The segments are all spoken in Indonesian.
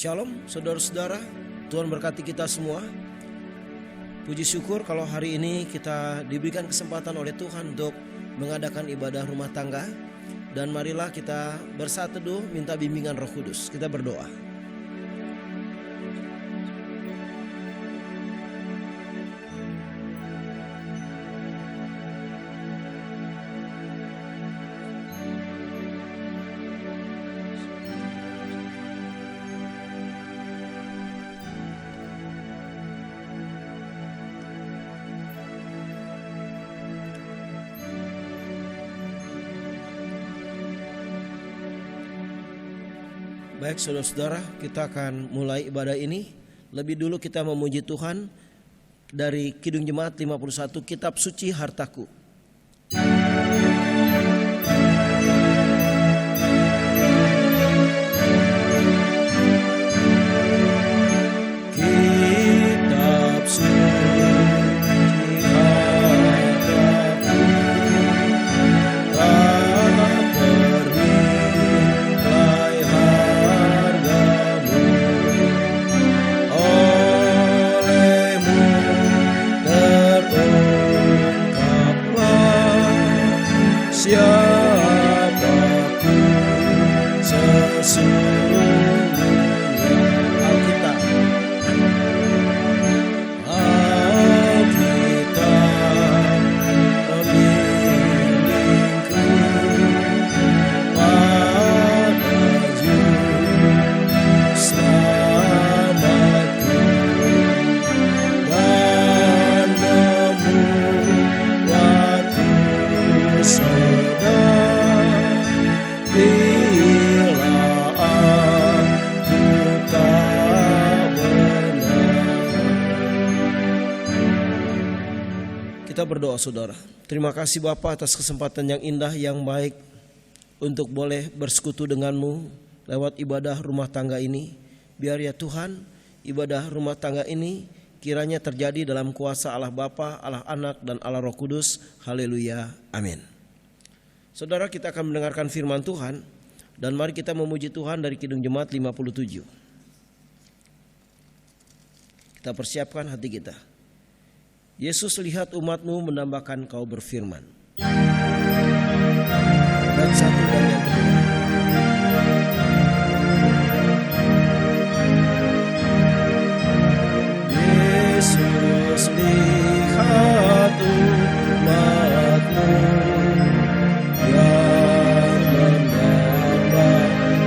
Shalom saudara-saudara, Tuhan berkati kita semua. Puji syukur kalau hari ini kita diberikan kesempatan oleh Tuhan untuk mengadakan ibadah rumah tangga. Dan marilah kita bersatu teduh minta bimbingan Roh Kudus. Kita berdoa. Baik saudara-saudara, kita akan mulai ibadah ini. Lebih dulu kita memuji Tuhan dari Kidung Jemaat 51, Kitab Suci Hartaku. Kitab Suci Berdoa saudara. Terima kasih Bapa atas kesempatan yang indah, yang baik untuk boleh bersekutu denganmu lewat ibadah rumah tangga ini. Biar ya Tuhan, ibadah rumah tangga ini kiranya terjadi dalam kuasa Allah Bapa, Allah Anak, dan Allah Roh Kudus. Haleluya, amin. Saudara, kita akan mendengarkan firman Tuhan, dan mari kita memuji Tuhan dari Kidung Jemaat 57. Kita persiapkan hati kita. Yesus, lihat umatmu menambahkan kau berfirman. Dan satu dan yang kedua. Yesus, lihat umatmu yang menambahkan kau berfirman.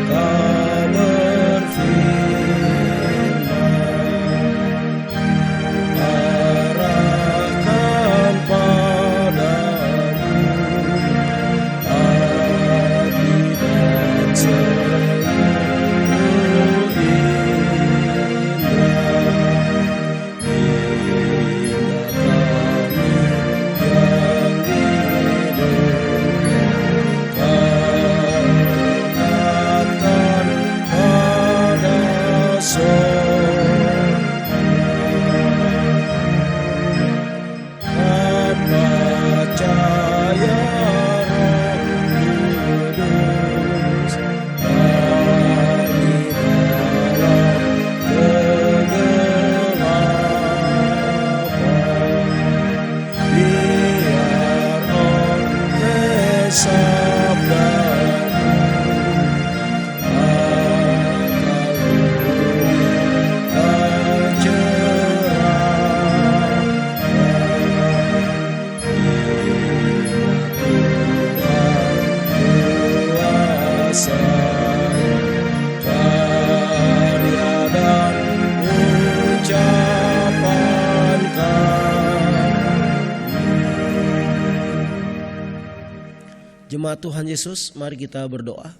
Jemaat Tuhan Yesus, mari kita berdoa.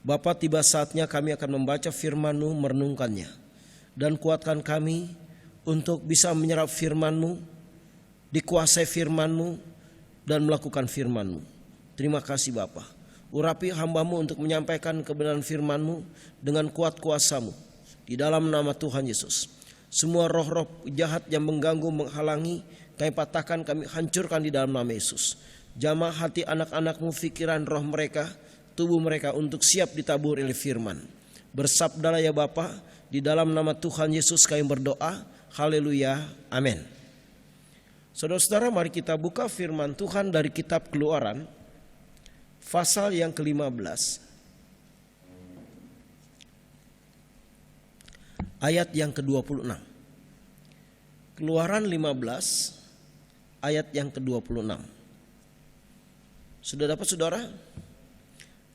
Bapa, tiba saatnya kami akan membaca firman-Mu, merenungkannya, dan kuatkan kami untuk bisa menyerap firman-Mu, dikuasai firman-Mu, dan melakukan firman-Mu. Terima kasih Bapa. Urapi hamba-Mu untuk menyampaikan kebenaran firman-Mu dengan kuat kuasa-Mu. Di dalam nama Tuhan Yesus, semua roh-roh jahat yang mengganggu, menghalangi, kami patahkan, kami hancurkan di dalam nama Yesus. Jamah hati anak-anak-Mu, pikiran roh mereka, tubuh mereka untuk siap ditabur oleh firman. Bersabdalah ya Bapa, di dalam nama Tuhan Yesus kami berdoa. Haleluya, amin. Saudara-saudara, mari kita buka firman Tuhan dari kitab Keluaran pasal yang ke-15 ayat yang ke-26. Keluaran 15 ayat yang ke-26. Sudah dapat saudara?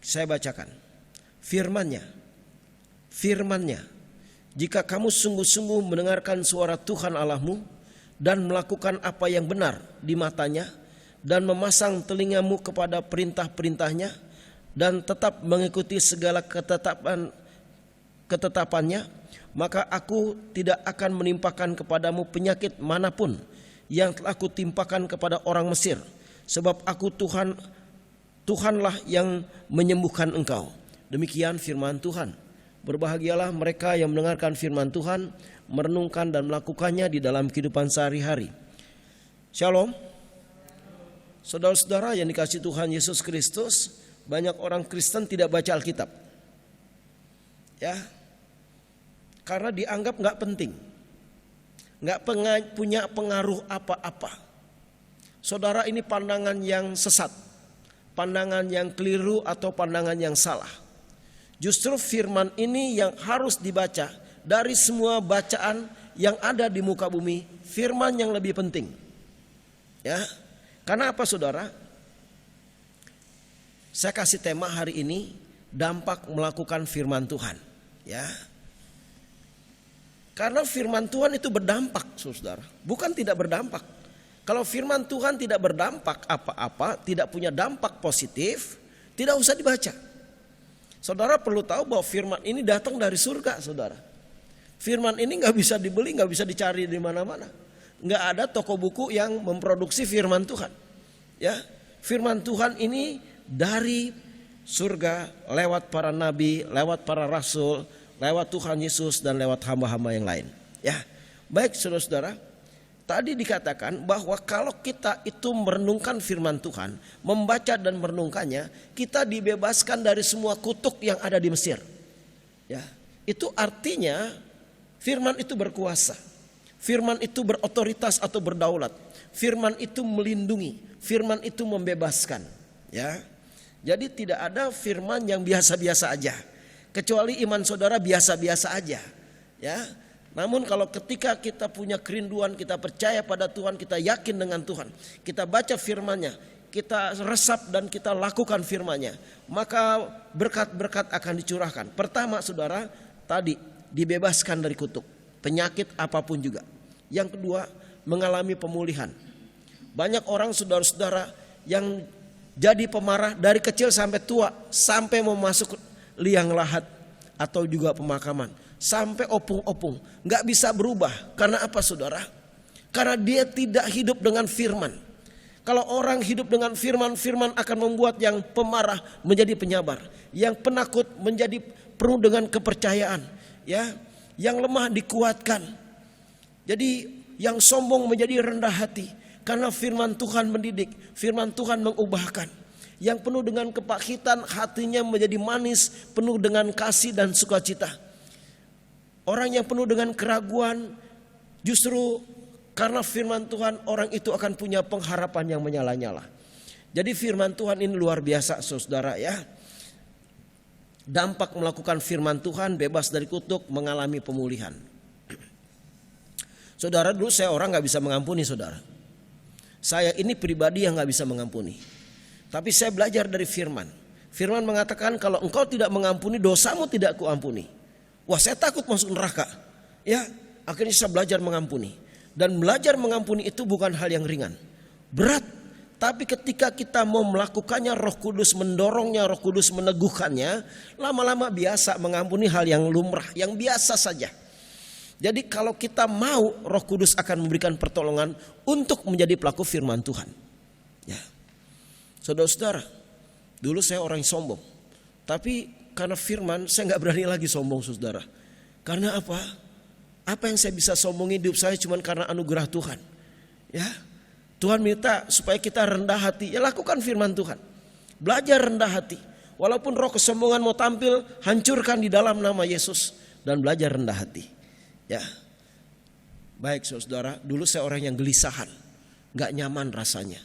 Saya bacakan. Firman-Nya, jika kamu sungguh-sungguh mendengarkan suara Tuhan Allahmu dan melakukan apa yang benar di matanya dan memasang telingamu kepada perintah-perintahnya dan tetap mengikuti segala ketetapannya, maka aku tidak akan menimpakan kepadamu penyakit manapun yang telah kutimpakan kepada orang Mesir, sebab aku Tuhanlah yang menyembuhkan engkau. Demikian firman Tuhan. Berbahagialah mereka yang mendengarkan firman Tuhan, merenungkan dan melakukannya di dalam kehidupan sehari-hari. Shalom. Saudara-saudara yang dikasihi Tuhan Yesus Kristus, banyak orang Kristen tidak baca Alkitab. Ya. Karena dianggap gak penting, gak punya pengaruh apa-apa. Saudara, ini pandangan yang sesat, pandangan yang keliru atau pandangan yang salah. Justru firman ini yang harus dibaca dari semua bacaan yang ada di muka bumi. Firman yang lebih penting. Ya, karena apa saudara? Saya kasih tema hari ini, dampak melakukan firman Tuhan. Ya, karena firman Tuhan itu berdampak, saudara. Bukan tidak berdampak. Kalau firman Tuhan tidak berdampak apa-apa, tidak punya dampak positif, tidak usah dibaca. Saudara perlu tahu bahwa firman ini datang dari surga, saudara. Firman ini nggak bisa dibeli, nggak bisa dicari di mana-mana. Nggak ada toko buku yang memproduksi firman Tuhan. Ya, firman Tuhan ini dari surga lewat para nabi, lewat para rasul, lewat Tuhan Yesus dan lewat hamba-hamba yang lain. Ya, baik saudara-saudara. Tadi dikatakan bahwa kalau kita itu merenungkan firman Tuhan, membaca dan merenungkannya, kita dibebaskan dari semua kutuk yang ada di Mesir. Ya, itu artinya firman itu berkuasa. Firman itu berotoritas atau berdaulat. Firman itu melindungi, firman itu membebaskan. Ya. Jadi tidak ada firman yang biasa-biasa aja. Kecuali iman saudara biasa-biasa aja. Ya. Namun kalau ketika kita punya kerinduan, kita percaya pada Tuhan, kita yakin dengan Tuhan, kita baca firman-Nya, kita resap dan kita lakukan firman-Nya, maka berkat-berkat akan dicurahkan. Pertama saudara, tadi dibebaskan dari kutuk, penyakit apapun juga. Yang kedua, mengalami pemulihan. Banyak orang saudara-saudara yang jadi pemarah dari kecil sampai tua, sampai mau masuk liang lahat atau juga pemakaman, sampai opung-opung, nggak bisa berubah. Karena apa saudara? Karena dia tidak hidup dengan firman. Kalau orang hidup dengan firman, firman akan membuat yang pemarah menjadi penyabar, yang penakut menjadi penuh dengan kepercayaan, ya, yang lemah dikuatkan. Jadi yang sombong menjadi rendah hati, karena firman Tuhan mendidik, firman Tuhan mengubahkan. Yang penuh dengan kepahitan, hatinya menjadi manis, penuh dengan kasih dan sukacita. Orang yang penuh dengan keraguan, justru karena firman Tuhan, orang itu akan punya pengharapan yang menyala-nyala. Jadi firman Tuhan ini luar biasa saudara ya. Dampak melakukan firman Tuhan, bebas dari kutuk, mengalami pemulihan. Saudara, dulu saya orang gak bisa mengampuni saudara. Saya ini pribadi yang gak bisa mengampuni. Tapi saya belajar dari firman. Firman mengatakan kalau engkau tidak mengampuni, dosamu tidak kuampuni. Wah, saya takut masuk neraka. Ya, akhirnya saya belajar mengampuni. Dan belajar mengampuni itu bukan hal yang ringan. Berat. Tapi ketika kita mau melakukannya, Roh Kudus mendorongnya, Roh Kudus meneguhkannya, lama-lama biasa mengampuni hal yang lumrah, yang biasa saja. Jadi kalau kita mau, Roh Kudus akan memberikan pertolongan untuk menjadi pelaku firman Tuhan. Ya. Saudara-saudara, dulu saya orang yang sombong. Tapi karena firman saya gak berani lagi sombong saudara. Karena apa? Apa yang saya bisa sombongin hidup saya cuma karena anugerah Tuhan. Ya, Tuhan minta supaya kita rendah hati. Ya lakukan firman Tuhan. Belajar rendah hati. Walaupun roh kesombongan mau tampil, hancurkan di dalam nama Yesus dan belajar rendah hati. Ya. Baik saudara, dulu saya orang yang gelisahan, gak nyaman rasanya.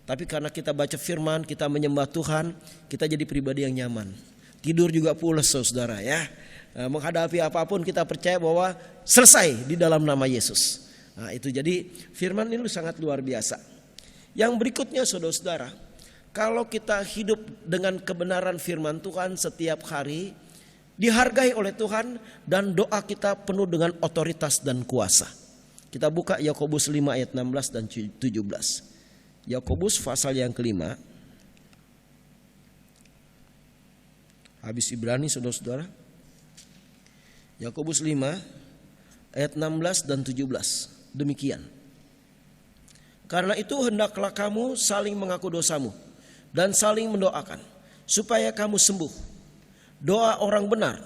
Tapi karena kita baca firman, kita menyembah Tuhan, kita jadi pribadi yang nyaman. Tidur juga pulas saudara ya. Menghadapi apapun kita percaya bahwa selesai di dalam nama Yesus. Nah itu jadi firman ini sangat luar biasa. Yang berikutnya saudara-saudara, kalau kita hidup dengan kebenaran firman Tuhan setiap hari, dihargai oleh Tuhan dan doa kita penuh dengan otoritas dan kuasa. Kita buka Yakobus 5 ayat 16 dan 17. Yakobus pasal yang kelima. Habis Ibrani saudara-saudara. Yakobus 5 ayat 16 dan 17. Demikian. Karena itu hendaklah kamu saling mengaku dosamu dan saling mendoakan supaya kamu sembuh. Doa orang benar,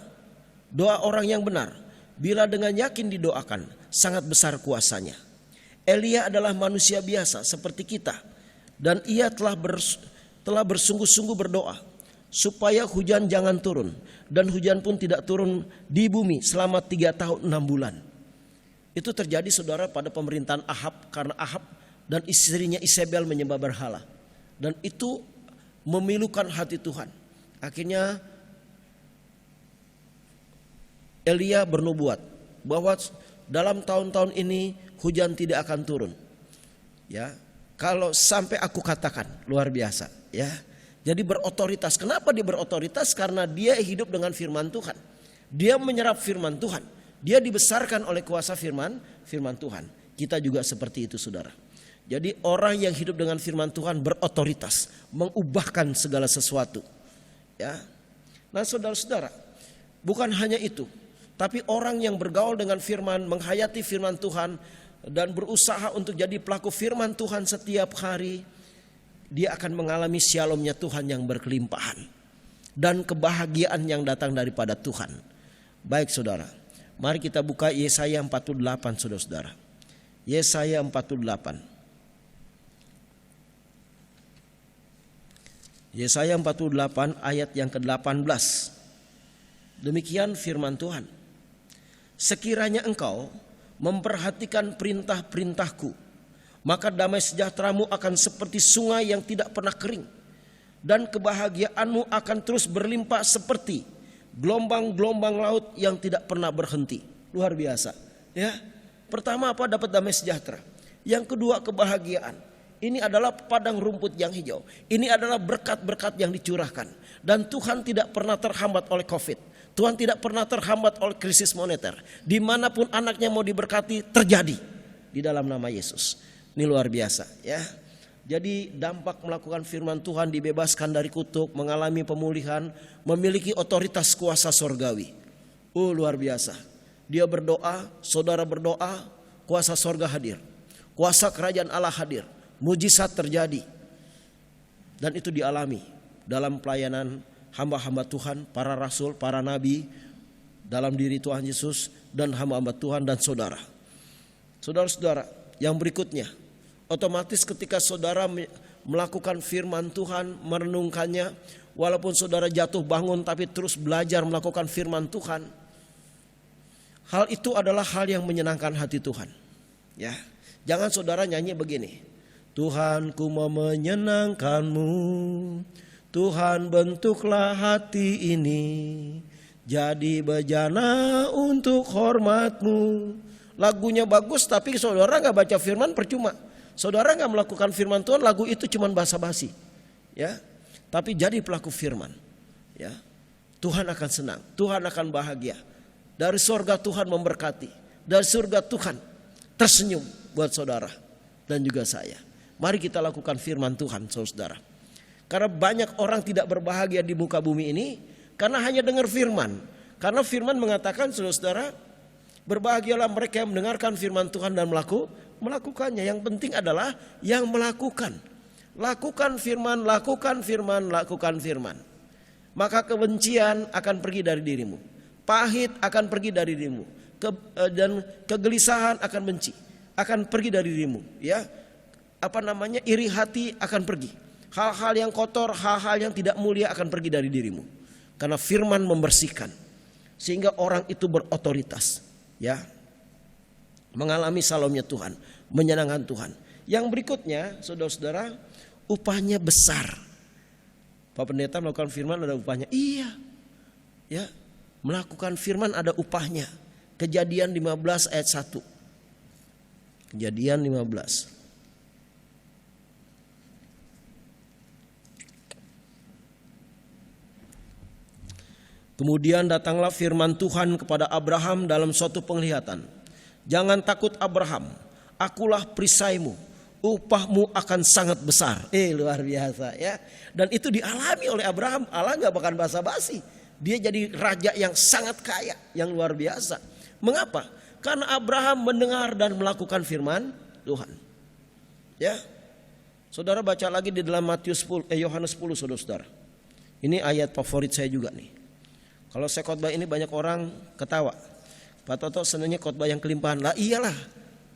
doa orang yang benar, bila dengan yakin didoakan, sangat besar kuasanya. Elia adalah manusia biasa seperti kita, dan ia telah bersungguh-sungguh berdoa supaya hujan jangan turun, dan hujan pun tidak turun di bumi selama 3 tahun 6 bulan. Itu terjadi saudara pada pemerintahan Ahab, karena Ahab dan istrinya Isabel menyembah berhala, dan itu memilukan hati Tuhan. Akhirnya Elia bernubuat bahwa dalam tahun-tahun ini hujan tidak akan turun. Ya, kalau sampai aku katakan, luar biasa. Ya, jadi berotoritas. Kenapa dia berotoritas? Karena dia hidup dengan firman Tuhan. Dia menyerap firman Tuhan. Dia dibesarkan oleh kuasa firman Tuhan. Kita juga seperti itu saudara. Jadi orang yang hidup dengan firman Tuhan berotoritas, mengubahkan segala sesuatu. Ya. Nah saudara-saudara, bukan hanya itu, tapi orang yang bergaul dengan firman, menghayati firman Tuhan dan berusaha untuk jadi pelaku firman Tuhan setiap hari, dia akan mengalami shalomnya Tuhan yang berkelimpahan dan kebahagiaan yang datang daripada Tuhan. Baik saudara, mari kita buka Yesaya 48 saudara-saudara. Yesaya 48. Yesaya 48 ayat yang ke-18. Demikian firman Tuhan. Sekiranya engkau memperhatikan perintah-perintahku, maka damai sejahteramu akan seperti sungai yang tidak pernah kering, dan kebahagiaanmu akan terus berlimpah seperti gelombang-gelombang laut yang tidak pernah berhenti. Luar biasa. Ya. Pertama apa? Dapat damai sejahtera. Yang kedua kebahagiaan. Ini adalah padang rumput yang hijau. Ini adalah berkat-berkat yang dicurahkan. Dan Tuhan tidak pernah terhambat oleh COVID. Tuhan tidak pernah terhambat oleh krisis moneter. Dimanapun anaknya mau diberkati terjadi di dalam nama Yesus. Ini luar biasa ya. Jadi dampak melakukan firman Tuhan, dibebaskan dari kutuk, mengalami pemulihan, memiliki otoritas kuasa sorgawi. Luar biasa. Dia berdoa, saudara berdoa, kuasa sorga hadir. Kuasa kerajaan Allah hadir. Mujizat terjadi. Dan itu dialami dalam pelayanan hamba-hamba Tuhan, para rasul, para nabi, dalam diri Tuhan Yesus dan hamba-hamba Tuhan dan saudara. Saudara-saudara, yang berikutnya, otomatis ketika saudara melakukan firman Tuhan, merenungkannya, walaupun saudara jatuh bangun tapi terus belajar melakukan firman Tuhan, hal itu adalah hal yang menyenangkan hati Tuhan. Ya, jangan saudara nyanyi begini. Tuhan, ku mau menyenangkanmu, Tuhan bentuklah hati ini jadi bejana untuk hormatmu. Lagunya bagus tapi saudara gak baca firman percuma. Saudara gak melakukan firman Tuhan, lagu itu cuma basa-basi. Ya, tapi jadi pelaku firman. Ya, Tuhan akan senang, Tuhan akan bahagia. Dari surga Tuhan memberkati, dari surga Tuhan tersenyum buat saudara dan juga saya. Mari kita lakukan firman Tuhan saudara. Karena banyak orang tidak berbahagia di muka bumi ini karena hanya dengar firman. Karena firman mengatakan saudara, berbahagialah mereka yang mendengarkan firman Tuhan dan melakukannya. Yang penting adalah yang melakukan. Lakukan firman, lakukan firman, lakukan firman. Maka kebencian akan pergi dari dirimu. Pahit akan pergi dari dirimu. Dan kegelisahan akan akan pergi dari dirimu. Ya. Iri hati akan pergi. Hal-hal yang kotor, hal-hal yang tidak mulia akan pergi dari dirimu. Karena firman membersihkan. Sehingga orang itu berotoritas. Ya, mengalami salomnya Tuhan, menyenangkan Tuhan. Yang berikutnya, saudara-saudara, upahnya besar. Pak Pendeta melakukan firman ada upahnya. Iya. Ya, melakukan firman ada upahnya. Kejadian 15 ayat 1. Kejadian 15. Kemudian datanglah firman Tuhan kepada Abraham dalam suatu penglihatan. Jangan takut Abraham, akulah perisaimu, upahmu akan sangat besar. Luar biasa ya. Dan itu dialami oleh Abraham. Allah gak bahkan basa-basi. Dia jadi raja yang sangat kaya, yang luar biasa. Mengapa? Karena Abraham mendengar dan melakukan firman Tuhan. Ya, saudara baca lagi di dalam Yohanes 10, saudara. Ini ayat favorit saya juga nih. Kalau saya khotbah ini banyak orang ketawa. Pak Toto senangnya khotbah yang kelimpahan. Lah iyalah,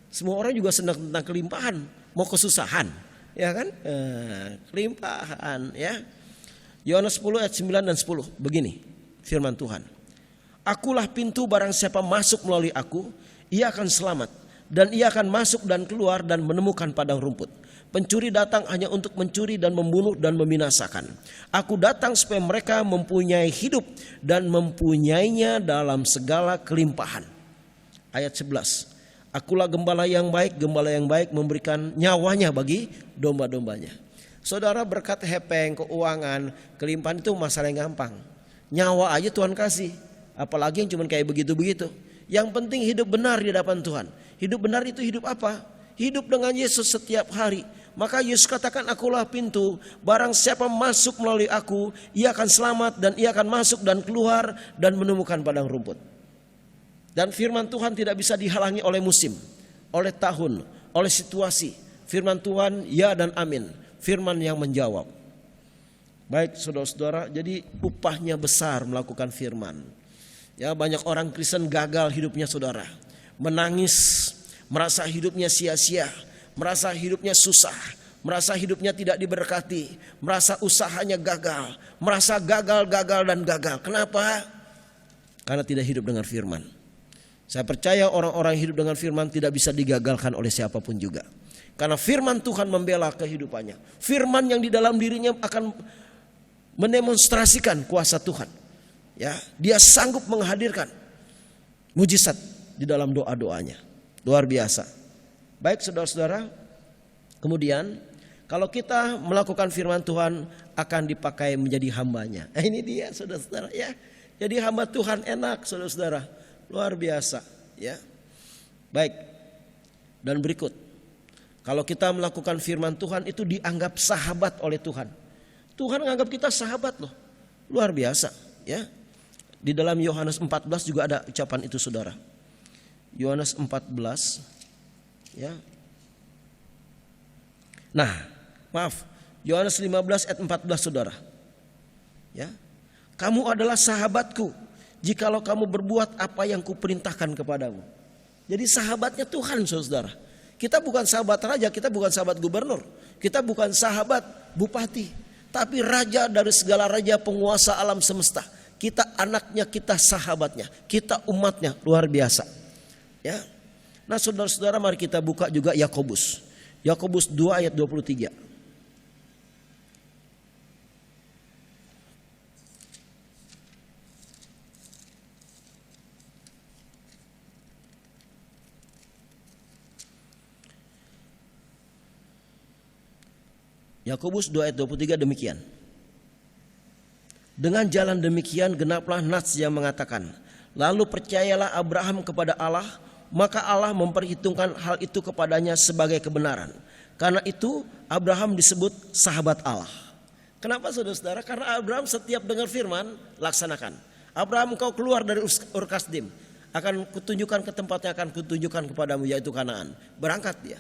semua orang juga senang tentang kelimpahan. Mau kesusahan, ya kan? Kelimpahan, ya. Yohanes 10 ayat 9 dan 10. Begini firman Tuhan. Akulah pintu, barang siapa masuk melalui aku, ia akan selamat. Dan ia akan masuk dan keluar dan menemukan padang rumput. Pencuri datang hanya untuk mencuri dan membunuh dan membinasakan. Aku datang supaya mereka mempunyai hidup dan mempunyainya dalam segala kelimpahan. Ayat 11. Akulah gembala yang baik memberikan nyawanya bagi domba-dombanya. Saudara, berkat hepeng, keuangan, kelimpahan itu masalah yang gampang. Nyawa aja Tuhan kasih. Apalagi yang cuma kayak begitu-begitu. Yang penting hidup benar di hadapan Tuhan. Hidup benar itu hidup apa? Hidup dengan Yesus setiap hari. Maka Yesus katakan, akulah pintu, barang siapa masuk melalui aku, ia akan selamat dan ia akan masuk dan keluar dan menemukan padang rumput. Dan firman Tuhan tidak bisa dihalangi oleh musim, oleh tahun, oleh situasi. Firman Tuhan ya dan amin. Firman yang menjawab. Baik saudara-saudara, jadi upahnya besar melakukan firman. Ya, banyak orang Kristen gagal hidupnya saudara. Menangis, merasa hidupnya sia-sia, merasa hidupnya susah, merasa hidupnya tidak diberkati, merasa usahanya gagal, merasa gagal. Kenapa? Karena tidak hidup dengan firman. Saya percaya orang-orang hidup dengan firman tidak bisa digagalkan oleh siapapun juga. Karena firman Tuhan membela kehidupannya. Firman yang di dalam dirinya akan mendemonstrasikan kuasa Tuhan. Ya, dia sanggup menghadirkan mujizat di dalam doa-doanya. Luar biasa. Baik saudara-saudara, kemudian kalau kita melakukan firman Tuhan akan dipakai menjadi hambanya. Ini dia saudara-saudara ya. Jadi hamba Tuhan enak saudara-saudara. Luar biasa ya. Baik. Dan berikut. Kalau kita melakukan firman Tuhan itu dianggap sahabat oleh Tuhan. Tuhan menganggap kita sahabat loh. Luar biasa ya. Di dalam Yohanes 14 juga ada ucapan itu saudara. Yohanes 14 ya. Nah, maaf, Yohanes 15 ayat 14 saudara. Ya. Kamu adalah sahabatku jikalau kamu berbuat apa yang kuperintahkan kepadamu. Jadi sahabatnya Tuhan saudara. Kita bukan sahabat raja, kita bukan sahabat gubernur, kita bukan sahabat bupati, tapi raja dari segala raja penguasa alam semesta. Kita anaknya, kita sahabatnya, kita umatnya, luar biasa. Ya. Nah saudara-saudara, mari kita buka juga Yakobus. Yakobus 2 ayat 23. Yakobus 2 ayat 23 demikian. Dengan jalan demikian genaplah nats yang mengatakan, lalu percayalah Abraham kepada Allah, maka Allah memperhitungkan hal itu kepadanya sebagai kebenaran. Karena itu Abraham disebut sahabat Allah. Kenapa saudara-saudara? Karena Abraham setiap dengar firman laksanakan. Abraham, engkau keluar dari Ur Kasdim, akan kutunjukkan ke tempatnya, akan kutunjukkan kepadamu, yaitu Kanaan. Berangkat dia.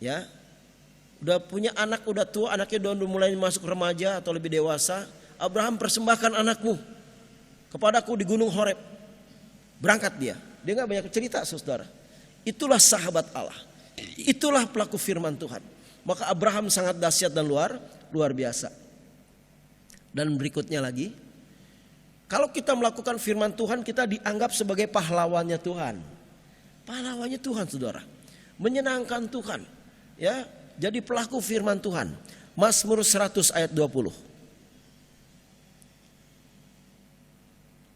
Ya. Udah punya anak, udah tua, anaknya udah mulai masuk remaja atau lebih dewasa. Abraham, persembahkan anakmu kepadaku di gunung Horeb. Berangkat dia. Dia gak banyak cerita saudara. Itulah sahabat Allah. Itulah pelaku firman Tuhan. Maka Abraham sangat dahsyat dan luar biasa. Dan berikutnya lagi, kalau kita melakukan firman Tuhan, kita dianggap sebagai pahlawannya Tuhan. Pahlawannya Tuhan, saudara. Menyenangkan Tuhan. Ya, jadi pelaku firman Tuhan. Mazmur 100 ayat 20.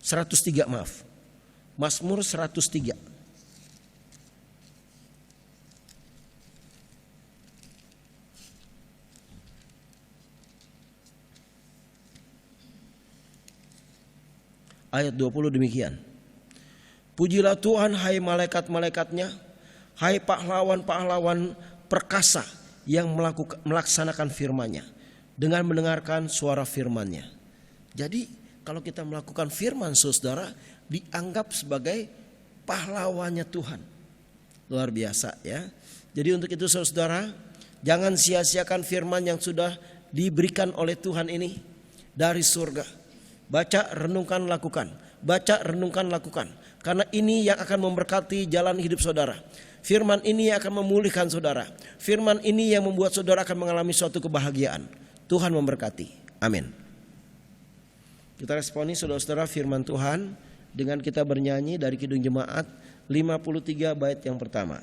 103 maaf. Mazmur 103. Ayat 20 demikian. Pujilah Tuhan hai malaikat-malaikatnya, hai pahlawan-pahlawan perkasa yang melaksanakan firman-Nya dengan mendengarkan suara firman-Nya. Jadi kalau kita melakukan firman, saudara, dianggap sebagai pahlawannya Tuhan. Luar biasa ya. Jadi untuk itu saudara, jangan sia-siakan firman yang sudah diberikan oleh Tuhan ini dari surga. Baca, renungkan, lakukan. Baca, renungkan, lakukan. Karena ini yang akan memberkati jalan hidup saudara. Firman ini yang akan memulihkan saudara. Firman ini yang membuat saudara akan mengalami suatu kebahagiaan. Tuhan memberkati. Amin. Kita responi saudara-saudara firman Tuhan dengan kita bernyanyi dari Kidung Jemaat 53 bait yang pertama.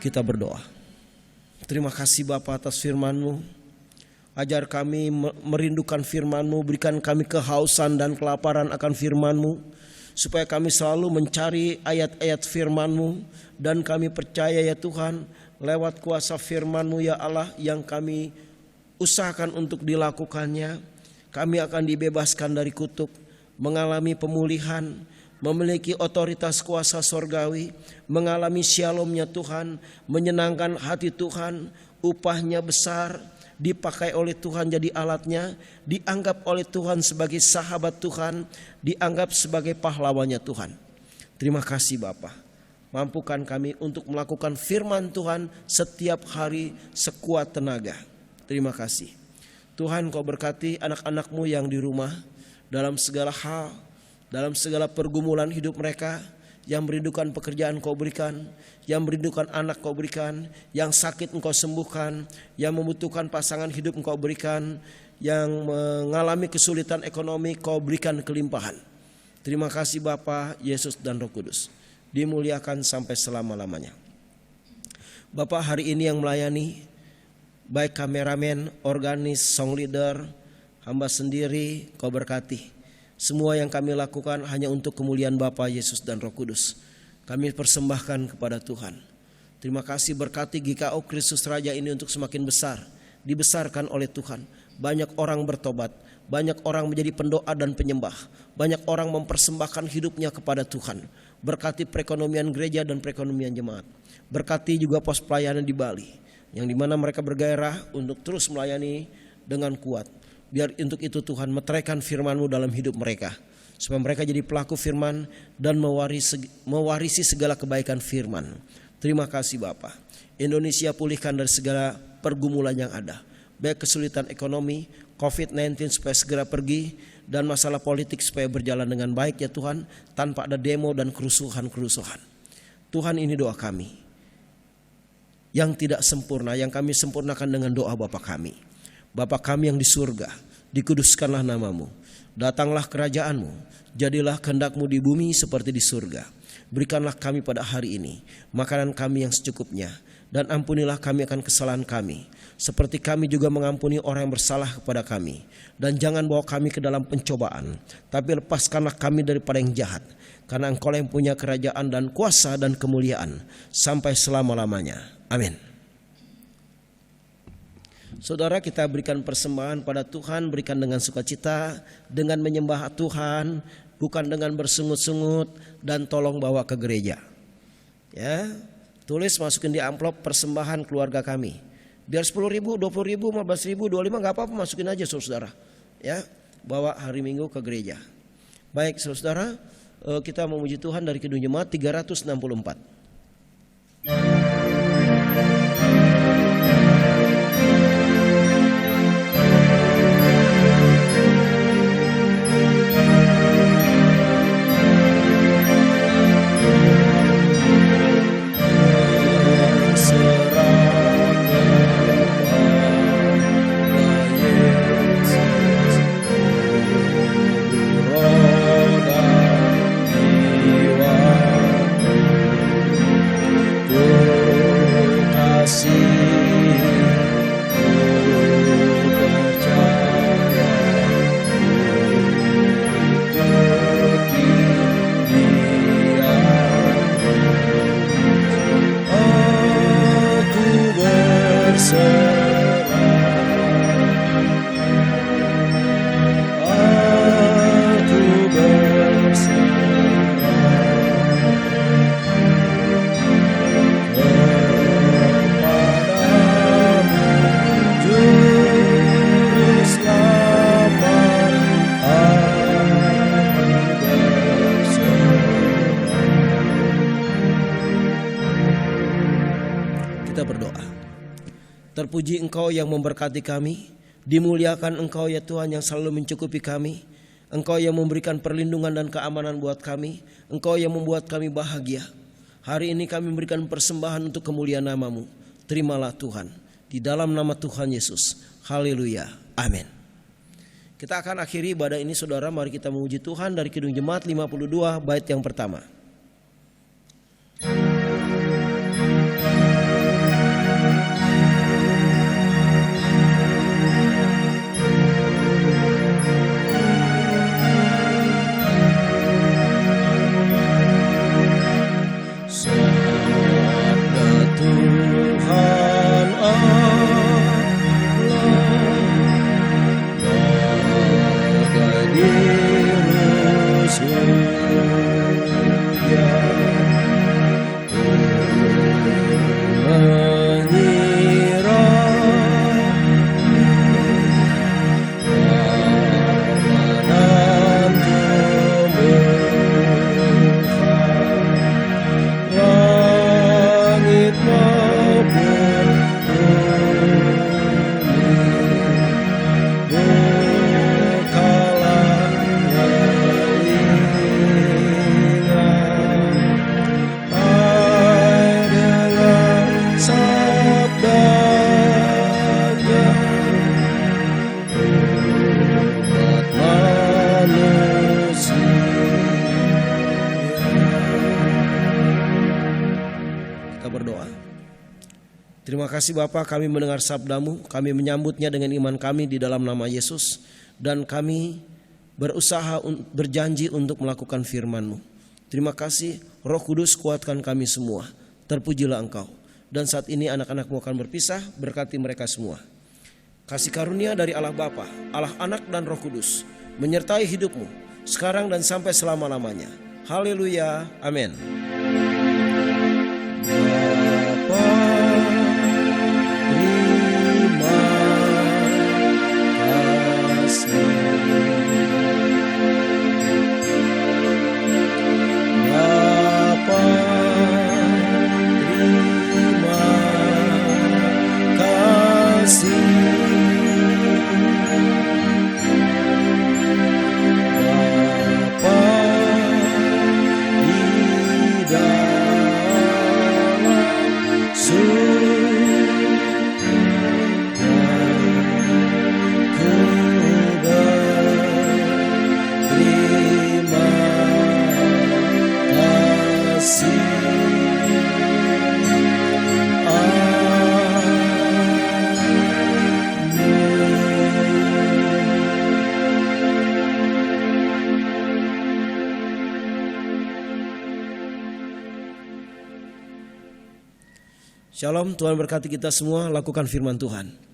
Kita berdoa. Terima kasih Bapa atas firman-Mu. Ajar kami merindukan firman-Mu, berikan kami kehausan dan kelaparan akan firman-Mu, supaya kami selalu mencari ayat-ayat firman-Mu, dan kami percaya ya Tuhan, lewat kuasa firman-Mu ya Allah yang kami usahakan untuk dilakukannya, kami akan dibebaskan dari kutuk, mengalami pemulihan, memiliki otoritas kuasa sorgawi, mengalami shalom-Nya Tuhan, menyenangkan hati Tuhan, upahnya besar, dipakai oleh Tuhan jadi alatnya, dianggap oleh Tuhan sebagai sahabat Tuhan, dianggap sebagai pahlawannya Tuhan. Terima kasih Bapa, mampukan kami untuk melakukan firman Tuhan setiap hari sekuat tenaga. Terima kasih Tuhan, Kau berkati anak-anak-Mu yang di rumah dalam segala hal, dalam segala pergumulan hidup mereka. Yang merindukan pekerjaan Kau berikan, yang merindukan anak Kau berikan, yang sakit Engkau sembuhkan, yang membutuhkan pasangan hidup Engkau berikan, yang mengalami kesulitan ekonomi Kau berikan kelimpahan. Terima kasih Bapa, Yesus dan Roh Kudus, dimuliakan sampai selama-lamanya. Bapa, hari ini yang melayani, baik kameramen, organis, song leader, hamba sendiri, Kau berkati. Semua yang kami lakukan hanya untuk kemuliaan Bapa, Yesus dan Roh Kudus. Kami persembahkan kepada Tuhan. Terima kasih, berkati GKO Kristus Raja ini untuk semakin besar, dibesarkan oleh Tuhan. Banyak orang bertobat, banyak orang menjadi pendoa dan penyembah, banyak orang mempersembahkan hidupnya kepada Tuhan. Berkati perekonomian gereja dan perekonomian jemaat. Berkati juga pos pelayanan di Bali, yang dimana mereka bergairah untuk terus melayani dengan kuat. Biar untuk itu Tuhan meteraikan firman-Mu dalam hidup mereka, supaya mereka jadi pelaku firman dan mewarisi segala kebaikan firman. Terima kasih Bapa. Indonesia pulihkan dari segala pergumulan yang ada. baik kesulitan ekonomi, COVID-19 supaya segera pergi, dan masalah politik supaya berjalan dengan baik ya Tuhan, tanpa ada demo dan kerusuhan-kerusuhan. Tuhan, ini doa kami yang tidak sempurna, yang kami sempurnakan dengan doa Bapa kami. Bapa kami yang di surga, dikuduskanlah namamu, datanglah kerajaan-Mu, jadilah kehendak-Mu di bumi seperti di surga. Berikanlah kami pada hari ini makanan kami yang secukupnya, dan ampunilah kami akan kesalahan kami, seperti kami juga mengampuni orang yang bersalah kepada kami. Dan jangan bawa kami ke dalam pencobaan, tapi lepaskanlah kami daripada yang jahat. Karena Engkau yang punya kerajaan dan kuasa dan kemuliaan sampai selama-lamanya. Amin. Saudara, kita berikan persembahan pada Tuhan, berikan dengan sukacita, dengan menyembah Tuhan, bukan dengan bersungut-sungut, dan tolong bawa ke gereja. Ya, tulis, masukin di amplop persembahan keluarga kami. Biar 10.000, 20.000, 15.000, 25, nggak apa-apa, masukin aja saudara. Ya, bawa hari Minggu ke gereja. Baik saudara, kita memuji Tuhan dari Kidung Jemaat 364. Terpuji Engkau yang memberkati kami, dimuliakan Engkau ya Tuhan yang selalu mencukupi kami, Engkau yang memberikan perlindungan dan keamanan buat kami, Engkau yang membuat kami bahagia. Hari ini kami memberikan persembahan untuk kemuliaan nama-Mu. Terimalah Tuhan, di dalam nama Tuhan Yesus. Haleluya, amin. Kita akan akhiri ibadah ini saudara, mari kita memuji Tuhan dari Kidung Jemaat 52 bait yang pertama. Terima kasih Bapa, kami mendengar sabda-Mu, kami menyambutnya dengan iman kami di dalam nama Yesus, dan kami berusaha berjanji untuk melakukan firman-Mu. Terima kasih Roh Kudus, kuatkan kami semua. Terpujilah Engkau. Dan saat ini anak-anak-Mu akan berpisah, berkati mereka semua. Kasih karunia dari Allah Bapa, Allah Anak dan Roh Kudus menyertai hidupmu sekarang dan sampai selama-lamanya. Haleluya, amin. Terima kasih. Shalom, Tuhan berkati kita semua, lakukan firman Tuhan.